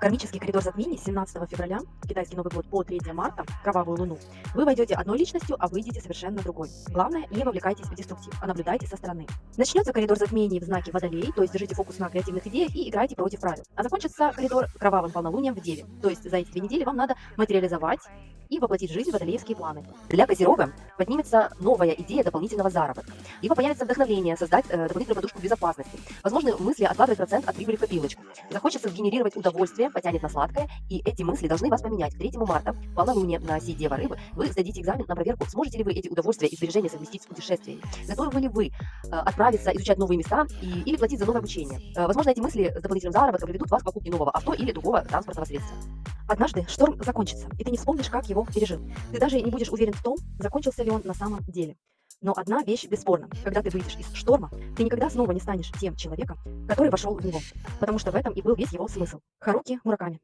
Кармический коридор затмений с 17 февраля, китайский Новый год, по 3 марта, кровавую луну, вы войдете одной личностью, а выйдете совершенно другой. Главное, не вовлекайтесь в деструктив, а наблюдайте со стороны. Начнется коридор затмений в знаке Водолей, то есть держите фокус на креативных идеях и играйте против правил. А закончится коридор кровавым полнолунием в Деве, то есть за эти 2 недели вам надо материализовать и воплотить в жизнь водолеевские планы. Для Козерога поднимется новая идея дополнительного заработка. Либо появится вдохновение создать дополнительную подушку безопасности. Возможны мысли откладывать процент от прибыли в копилочку. Захочется сгенерировать удовольствие, потянет на сладкое, и эти мысли должны вас поменять. К 3 марта, полнолуние на оси Дева Рыбы, вы сдадите экзамен на проверку, сможете ли вы эти удовольствия и сбережения совместить с путешествиями. Готовы ли вы отправиться изучать новые места или платить за новое обучение. Возможно, эти мысли с дополнительным заработком приведут вас к покупке нового авто или другого транспортного средства. Однажды шторм закончится, и ты не вспомнишь, как его пережил. Ты даже не будешь уверен в том, закончился ли он на самом деле. Но одна вещь бесспорна. Когда ты выйдешь из шторма, ты никогда снова не станешь тем человеком, который вошел в него. Потому что в этом и был весь его смысл. Харуки Мураками.